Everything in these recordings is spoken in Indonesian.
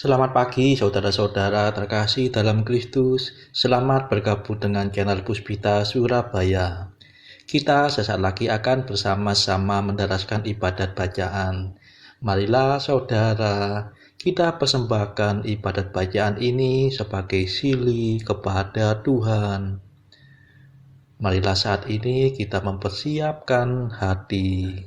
Selamat pagi saudara-saudara terkasih dalam Kristus. Selamat bergabung dengan channel Puspita Surabaya. Kita sesaat lagi akan bersama-sama mendaraskan ibadat bacaan. Marilah saudara, kita persembahkan ibadat bacaan ini sebagai sili kepada Tuhan. Marilah saat ini kita mempersiapkan hati.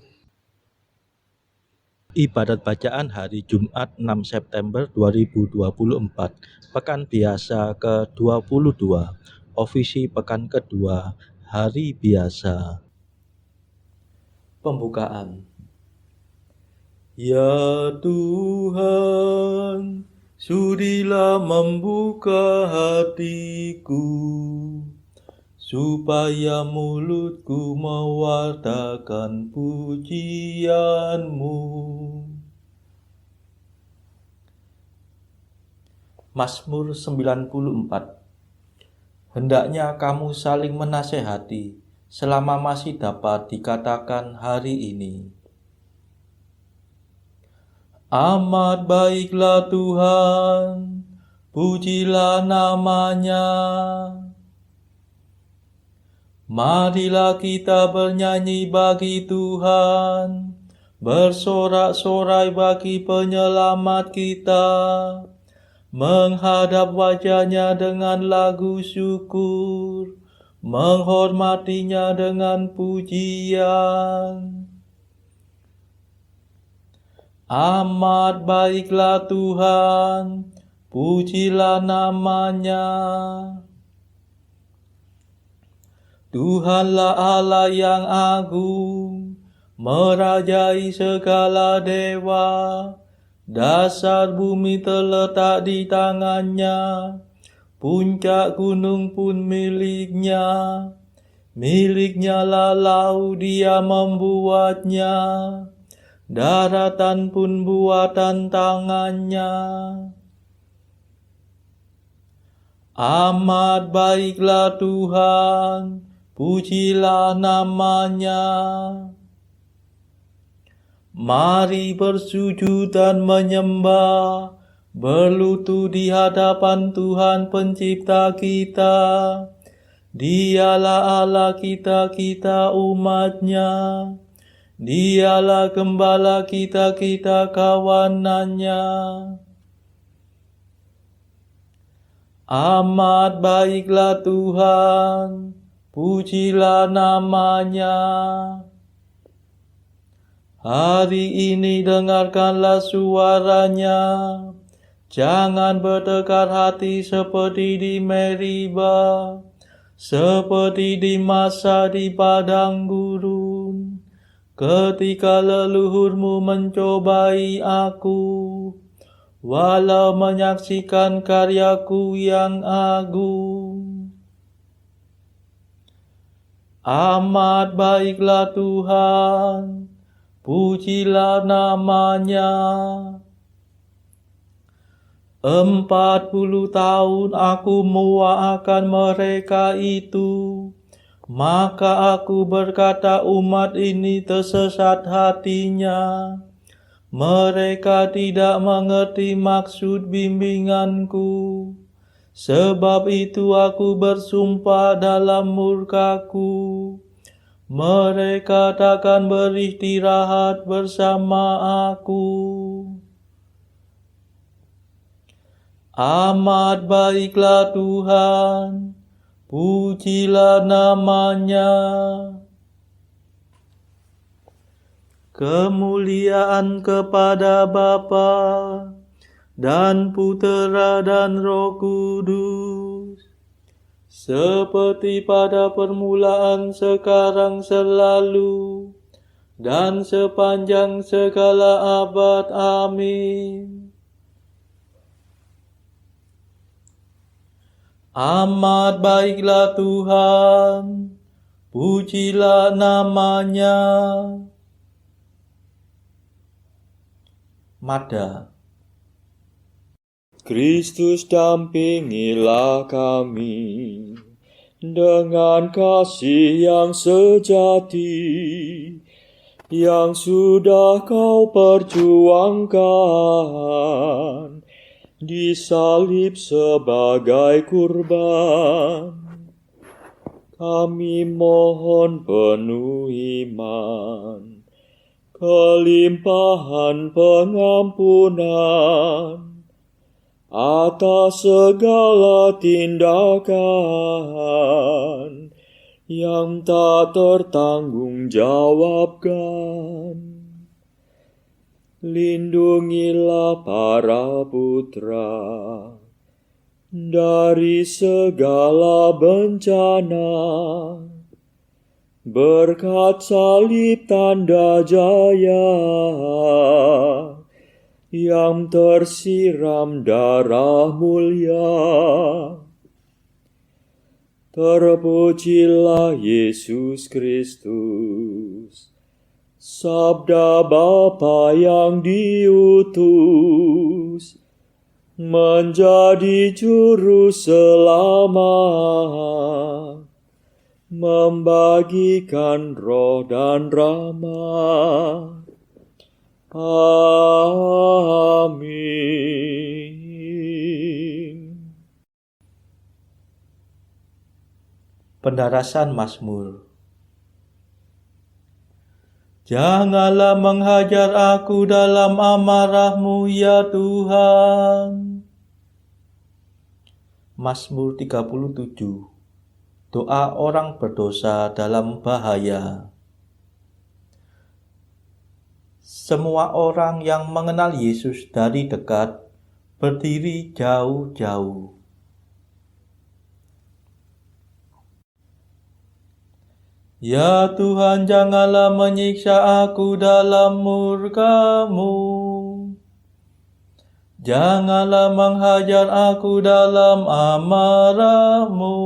Ibadat bacaan hari Jumat 6 September 2024, Pekan Biasa ke-22, Ofisi Pekan kedua, Hari Biasa. Pembukaan. Ya Tuhan, sudilah membuka hatiku, supaya mulutku mewartakan pujian-Mu. Mazmur 94. Hendaknya kamu saling menasehati selama masih dapat dikatakan hari ini. Amat baiklah Tuhan, pujilah nama-Nya. Marilah kita bernyanyi bagi Tuhan, bersorak-sorai bagi penyelamat kita, menghadap wajah-Nya dengan lagu syukur, menghormati-Nya dengan pujian. Amat baiklah Tuhan, pujilah nama-Nya. Tuhanlah Allah yang agung, merajai segala dewa. Dasar bumi terletak di tangan-Nya, puncak gunung pun milik-Nya. Milik-Nya lah laut, Dia membuatnya, daratan pun buatan tangan-Nya. Amat baiklah Tuhan, pujilah nama-Nya. Mari bersujud dan menyembah, berlutut di hadapan Tuhan Pencipta kita. Dialah Allah kita, kita umat-Nya. Dialah gembala kita, kita kawanan-Nya. Amat baiklah Tuhan, pujilah nama-Nya. Hari ini dengarkanlah suara-Nya. Jangan bertekar hati seperti di Meriba, seperti di masa di padang gurun, ketika leluhurmu mencobai aku, walau menyaksikan karyaku yang agung. Amat baiklah Tuhan, pujilah nama-Nya. 40 tahun aku muakkan mereka itu, maka aku berkata umat ini tersesat hatinya. Mereka tidak mengerti maksud bimbinganku. Sebab itu aku bersumpah dalam murkaku, mereka takkan beristirahat bersama aku. Amat baiklah Tuhan, pujilah nama-Nya. Kemuliaan kepada Bapa dan Putera dan Roh Kudus, seperti pada permulaan, sekarang, selalu, dan sepanjang segala abad. Amin. Amat baiklah Tuhan, pujilah nama-Nya. Mada. Kristus dampingilah kami dengan kasih yang sejati, yang sudah Kau perjuangkan disalib sebagai kurban. Kami mohon penuh iman, kelimpahan pengampunan atas segala tindakan yang tak tertanggungjawabkan. Lindungilah para putra dari segala bencana, berkat salib tanda jaya yang tersiram darah mulia. Terpujilah Yesus Kristus, Sabda Bapa yang diutus menjadi juru selamat, membagikan roh dan rahmat. Amin. Pendarasan Mazmur. Janganlah menghajar aku dalam amarah-Mu, ya Tuhan. Mazmur 37. Doa orang berdosa dalam bahaya. Semua orang yang mengenal Yesus dari dekat berdiri jauh-jauh. Ya Tuhan, janganlah menyiksa aku dalam murka-Mu. Janganlah menghajar aku dalam amarah-Mu.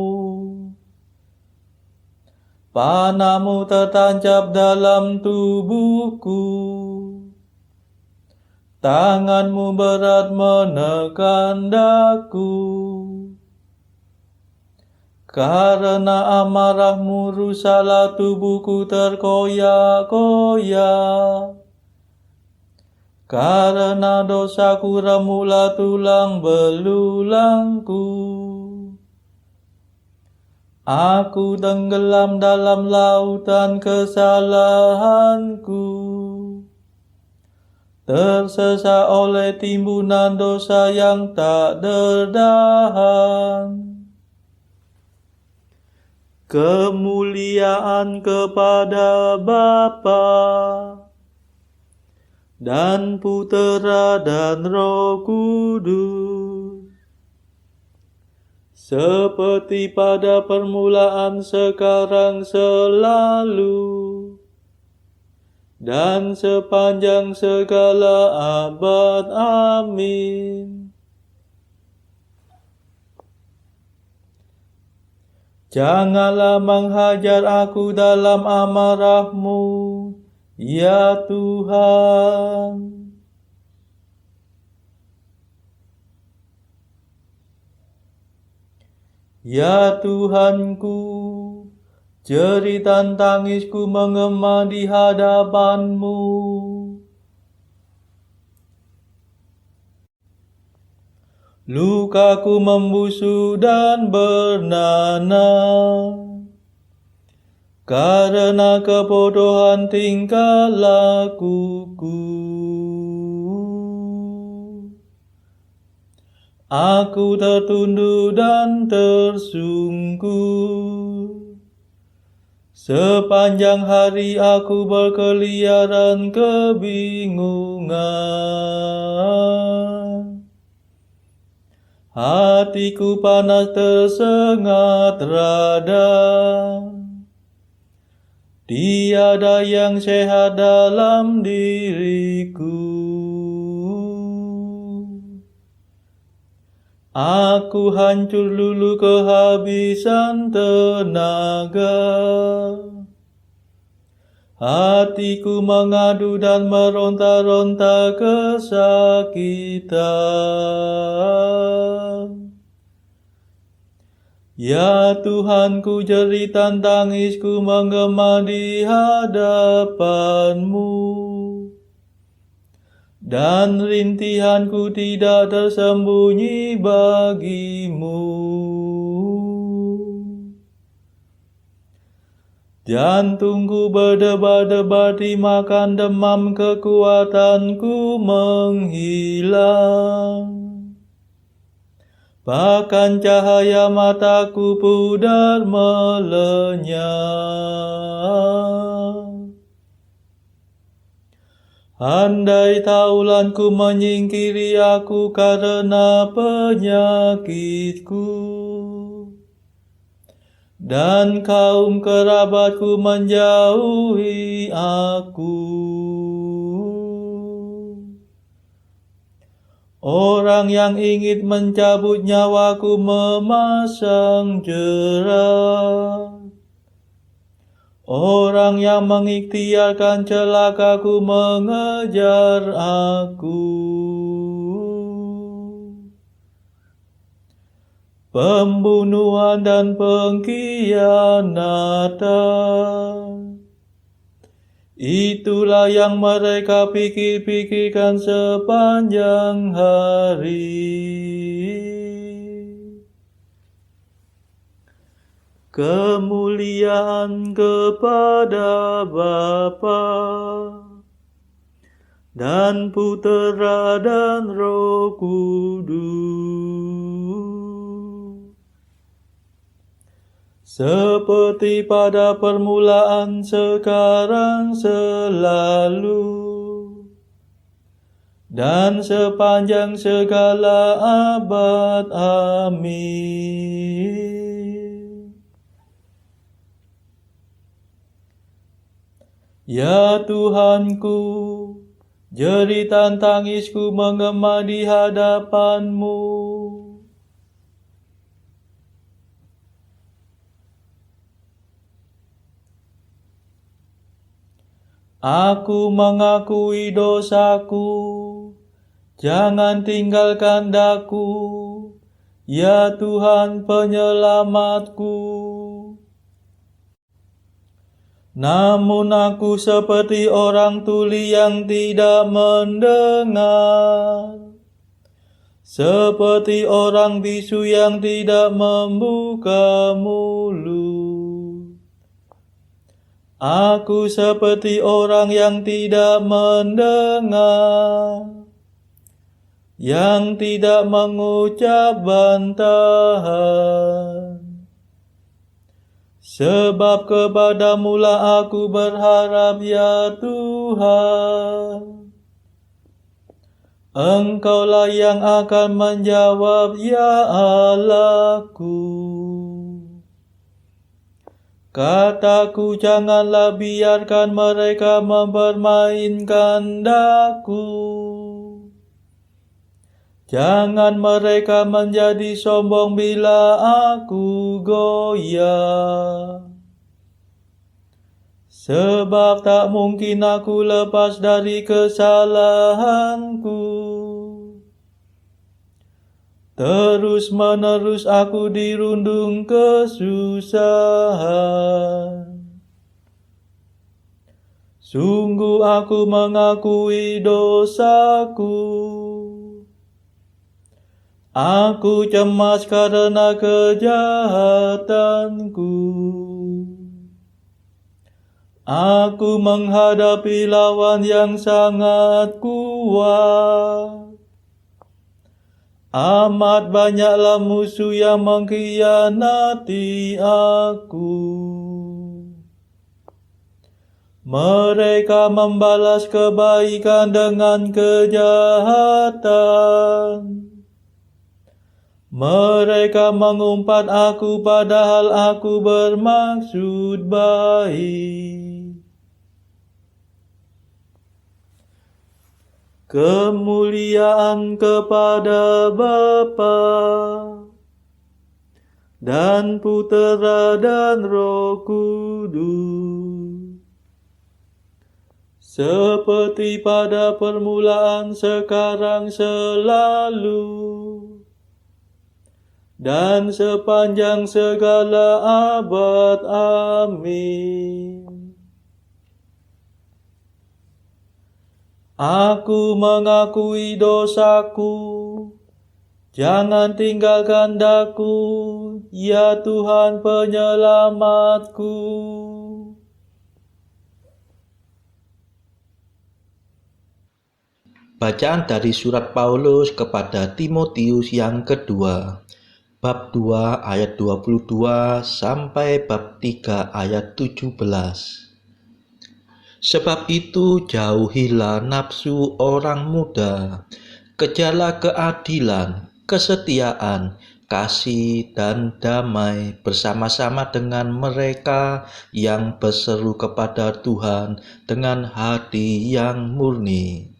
Panah-Mu tertancap dalam tubuhku. Tangan-Mu berat menekan daku. Karena amarah-Mu rusaklah tubuhku terkoyak-koyak. Karena dosaku remuklah tulang belulangku. Aku tenggelam dalam lautan kesalahanku. Tersesat oleh timbunan dosa yang tak tertahan. Kemuliaan kepada Bapa dan Putera dan Roh Kudus, seperti pada permulaan, sekarang, selalu, dan sepanjang segala abad. Amin. Janganlah menghajar aku dalam amarah-Mu, ya Tuhan. Ya Tuhanku, jeritan tangisku menggema di hadapan-Mu. Lukaku membusuk dan bernanah, karena kebodohan tingkah lakuku. Aku tertunduk dan tersungkur. Sepanjang hari aku berkeliaran kebingungan. Hatiku panas tersengat rada. Tiada yang sehat dalam diriku. Aku hancur lulu kehabisan tenaga. Hatiku mengadu dan meronta-ronta kesakitan. Ya Tuhanku, jeritan tangisku menggema di hadapan-Mu. dan rintihanku tidak tersembunyi bagimu. Jantungku berdebar-debar dimakan demam, kekuatanku menghilang. Bahkan cahaya mataku pudar melenyap. Andai taulanku menyingkiri aku karena penyakitku, dan kaum kerabatku menjauhi aku. Orang yang ingin mencabut nyawaku memasang jerat. Orang yang mengikhtiarkan celakaku mengejar aku. Pembunuhan dan pengkhianatan, itulah yang mereka pikir-pikirkan sepanjang hari. Kemuliaan kepada Bapa dan Putera dan Roh Kudus, seperti pada permulaan, sekarang, selalu, dan sepanjang segala abad. Amin. Ya Tuhanku, jeritan tangisku menggema di hadapan-Mu. Aku mengakui dosaku, jangan tinggalkan daku, ya Tuhan penyelamatku. Namun aku seperti orang tuli yang tidak mendengar, seperti orang bisu yang tidak membuka mulut. Aku seperti orang yang tidak mendengar, yang tidak mengucap bantahan. Sebab kepadamu-lah aku berharap, ya Tuhan. Engkaulah yang akan menjawab, ya Allahku. Kataku, janganlah biarkan mereka mempermainkan daku. Jangan mereka menjadi sombong bila aku goyah. Sebab tak mungkin aku lepas dari kesalahanku. Terus-menerus aku dirundung kesusahan. Sungguh aku mengakui dosaku. Aku cemas karena kejahatanku. Aku menghadapi lawan yang sangat kuat. Amat banyaklah musuh yang mengkhianati aku. Mereka membalas kebaikan dengan kejahatan. Mereka mengumpat aku padahal aku bermaksud baik. Kemuliaan kepada Bapa dan Putera dan Roh Kudus, seperti pada permulaan, sekarang, selalu, dan sepanjang segala abad. Amin. Aku mengakui dosaku, jangan tinggalkan daku, ya Tuhan penyelamatku. Bacaan dari surat Paulus kepada Timotius yang kedua, bab 2 ayat 22 sampai bab 3 ayat 17. Sebab itu jauhilah nafsu orang muda, kejarlah keadilan, kesetiaan, kasih dan damai bersama-sama dengan mereka yang berseru kepada Tuhan dengan hati yang murni.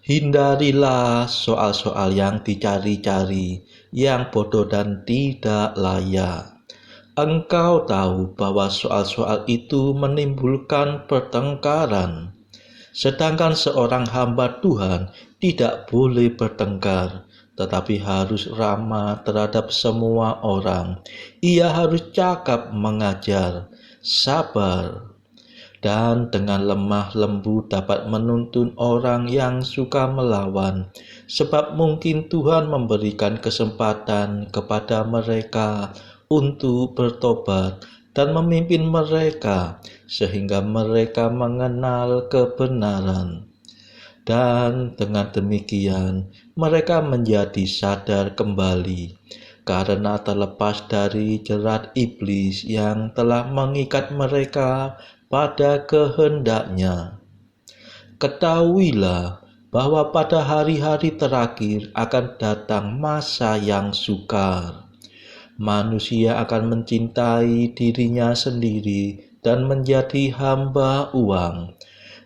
Hindarilah soal-soal yang dicari-cari, yang bodoh dan tidak layak. Engkau tahu bahwa soal-soal itu menimbulkan pertengkaran. Sedangkan seorang hamba Tuhan tidak boleh bertengkar, tetapi harus ramah terhadap semua orang. Ia harus cakap mengajar, sabar, dan dengan lemah lembut dapat menuntun orang yang suka melawan, sebab mungkin Tuhan memberikan kesempatan kepada mereka untuk bertobat dan memimpin mereka sehingga mereka mengenal kebenaran. Dan dengan demikian mereka menjadi sadar kembali karena terlepas dari jerat iblis yang telah mengikat mereka pada kehendaknya. Ketahuilah bahwa pada hari-hari terakhir akan datang masa yang sukar. Manusia akan mencintai dirinya sendiri dan menjadi hamba uang.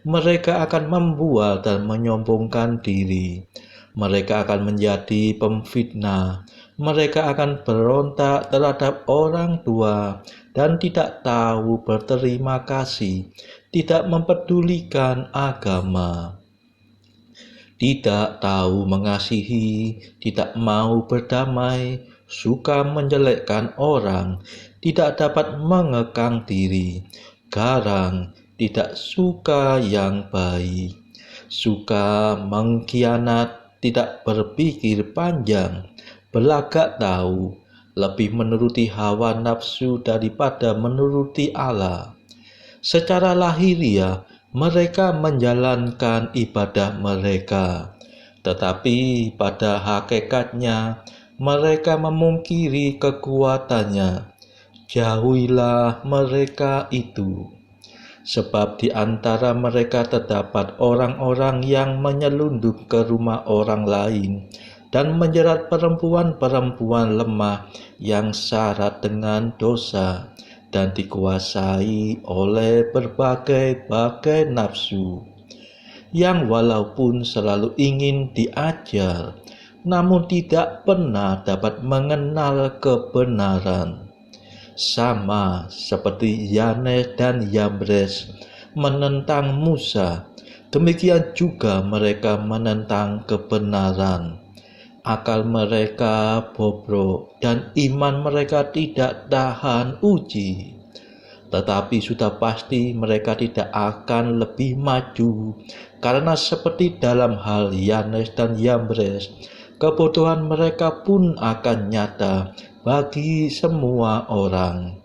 Mereka akan membual dan menyombongkan diri. Mereka akan menjadi pemfitnah. Mereka akan berontak terhadap orang tua dan tidak tahu berterima kasih, tidak mempedulikan agama, tidak tahu mengasihi, tidak mau berdamai, suka menjelekkan orang, tidak dapat mengekang diri, garang, tidak suka yang baik, suka mengkhianat, tidak berpikir panjang, belagak tahu, lebih menuruti hawa nafsu daripada menuruti Allah. Secara lahiriah, mereka menjalankan ibadah mereka, tetapi pada hakikatnya mereka memungkiri kekuatannya. Jauhilah mereka itu. Sebab di antara mereka terdapat orang-orang yang menyelundup ke rumah orang lain dan menjerat perempuan-perempuan lemah yang syarat dengan dosa dan dikuasai oleh berbagai-bagai nafsu, yang walaupun selalu ingin diajar, namun tidak pernah dapat mengenal kebenaran. Sama seperti Yanes dan Yambres menentang Musa, demikian juga mereka menentang kebenaran. Akal mereka bobrok dan iman mereka tidak tahan uji. Tetapi sudah pasti mereka tidak akan lebih maju, karena seperti dalam hal Yanes dan Yambres, kebodohan mereka pun akan nyata bagi semua orang.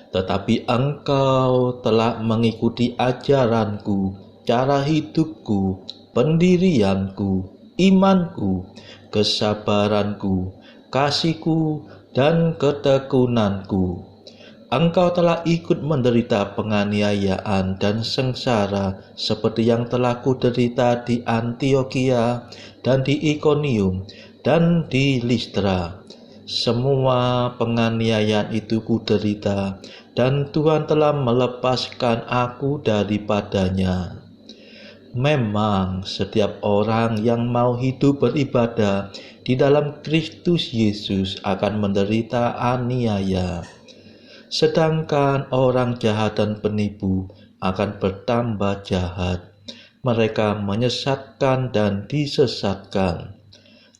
Tetapi engkau telah mengikuti ajaranku, cara hidupku, pendirianku, imanku, kesabaranku, kasihku, dan ketekunanku. Engkau telah ikut menderita penganiayaan dan sengsara seperti yang telah kuderita di Antiokhia dan di Ikonium dan di Listra. Semua penganiayaan itu kuderita, dan Tuhan telah melepaskan aku daripadanya. Memang setiap orang yang mau hidup beribadah di dalam Kristus Yesus akan menderita aniaya. Sedangkan orang jahat dan penipu akan bertambah jahat. Mereka menyesatkan dan disesatkan.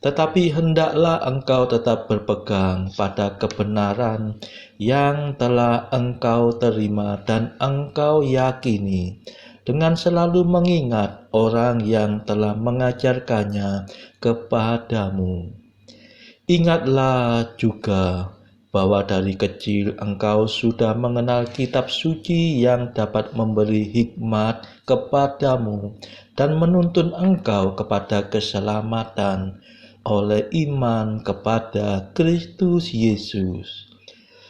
Tetapi hendaklah engkau tetap berpegang pada kebenaran yang telah engkau terima dan engkau yakini, dengan selalu mengingat orang yang telah mengajarkannya kepadamu. Ingatlah juga bahwa dari kecil engkau sudah mengenal kitab suci yang dapat memberi hikmat kepadamu dan menuntun engkau kepada keselamatan oleh iman kepada Kristus Yesus.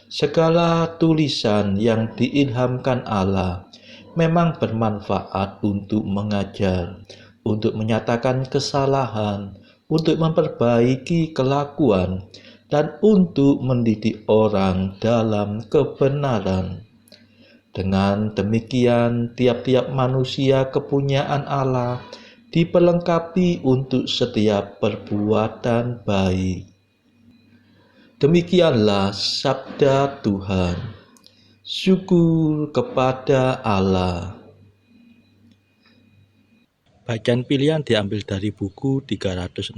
Segala tulisan yang diilhamkan Allah memang bermanfaat untuk mengajar, untuk menyatakan kesalahan, untuk memperbaiki kelakuan, dan untuk mendidik orang dalam kebenaran. Dengan demikian, tiap-tiap manusia kepunyaan Allah diperlengkapi untuk setiap perbuatan baik. Demikianlah sabda Tuhan. Syukur kepada Allah. Bacaan pilihan diambil dari buku 365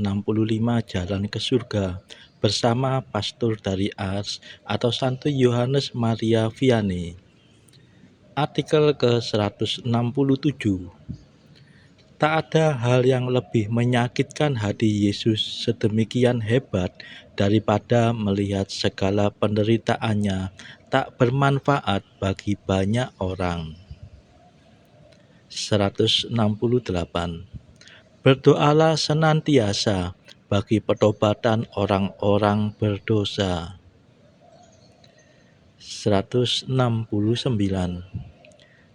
Jalan ke Surga bersama pastor dari Ars atau Santo Yohanes Maria Vianney. Artikel ke-167. Tak ada hal yang lebih menyakitkan hati Yesus sedemikian hebat daripada melihat segala penderitaannya tak bermanfaat bagi banyak orang. 168. Berdoalah senantiasa bagi pertobatan orang-orang berdosa. 169.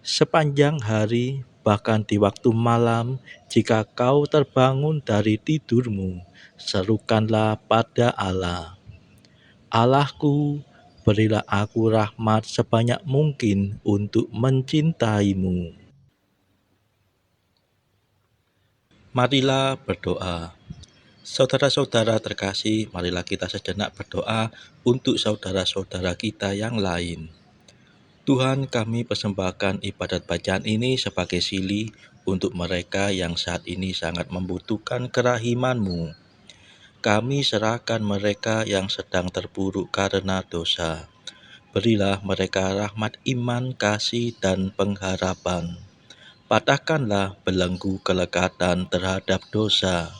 Sepanjang hari, bahkan di waktu malam, jika kau terbangun dari tidurmu, serukanlah pada Allah. Allahku, berilah aku rahmat sebanyak mungkin untuk mencintaimu. Marilah berdoa. Saudara-saudara terkasih, marilah kita sejenak berdoa untuk saudara-saudara kita yang lain. Tuhan, kami persembahkan ibadat bacaan ini sebagai sili untuk mereka yang saat ini sangat membutuhkan kerahiman-Mu. Kami serahkan mereka yang sedang terpuruk karena dosa. Berilah mereka rahmat iman, kasih, dan pengharapan. Patahkanlah belenggu kelekatan terhadap dosa.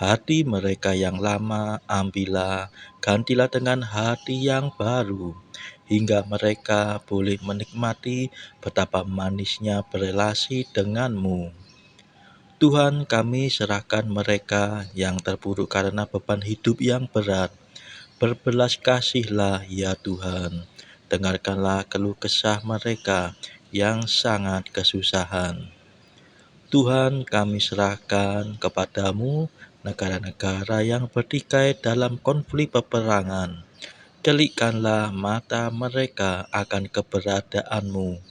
Hati mereka yang lama ambillah, gantilah dengan hati yang baru, hingga mereka boleh menikmati betapa manisnya berelasi denganmu. Tuhan, kami serahkan mereka yang terpuruk karena beban hidup yang berat. Berbelas kasihlah ya Tuhan, dengarkanlah keluh kesah mereka yang sangat kesusahan. Tuhan, kami serahkan kepadamu negara-negara yang bertikai dalam konflik peperangan. Celikkanlah mata mereka akan keberadaanmu,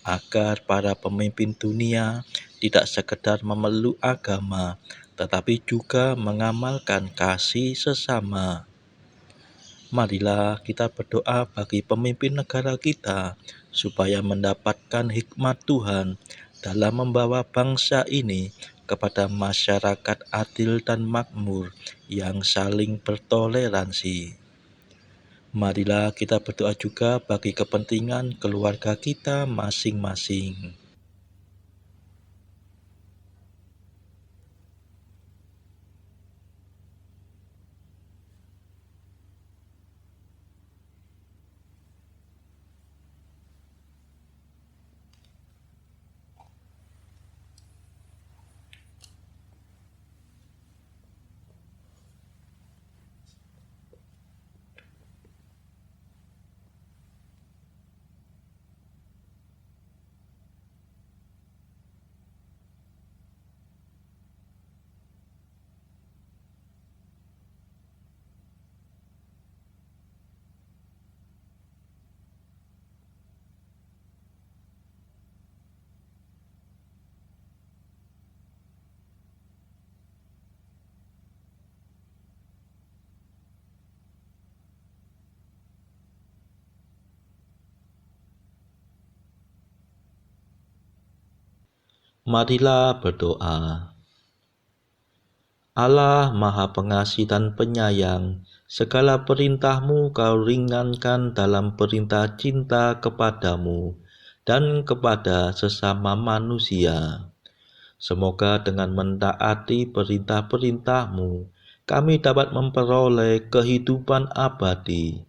agar para pemimpin dunia tidak sekedar memeluk agama, tetapi juga mengamalkan kasih sesama. Marilah kita berdoa bagi pemimpin negara kita, supaya mendapatkan hikmat Tuhan dalam membawa bangsa ini kepada masyarakat adil dan makmur yang saling bertoleransi. Marilah kita berdoa juga bagi kepentingan keluarga kita masing-masing. Marilah berdoa. Allah Maha Pengasih dan Penyayang, segala perintah-Mu Kau ringankan dalam perintah cinta kepadamu, dan kepada sesama manusia. Semoga dengan mentaati perintah-perintah-Mu, kami dapat memperoleh kehidupan abadi.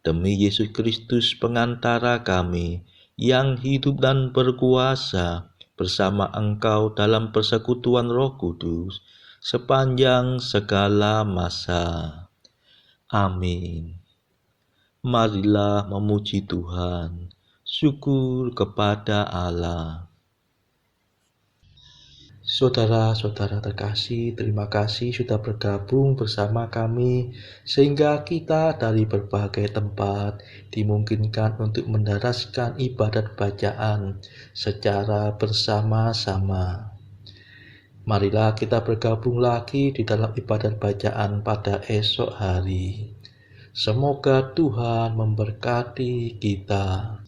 Demi Yesus Kristus pengantara kami, yang hidup dan berkuasa bersama Engkau dalam persekutuan Roh Kudus, sepanjang segala masa. Amin. Marilah memuji Tuhan. Syukur kepada Allah. Saudara-saudara terkasih, terima kasih sudah bergabung bersama kami sehingga kita dari berbagai tempat dimungkinkan untuk mendaraskan ibadat bacaan secara bersama-sama. Marilah kita bergabung lagi di dalam ibadat bacaan pada esok hari. Semoga Tuhan memberkati kita.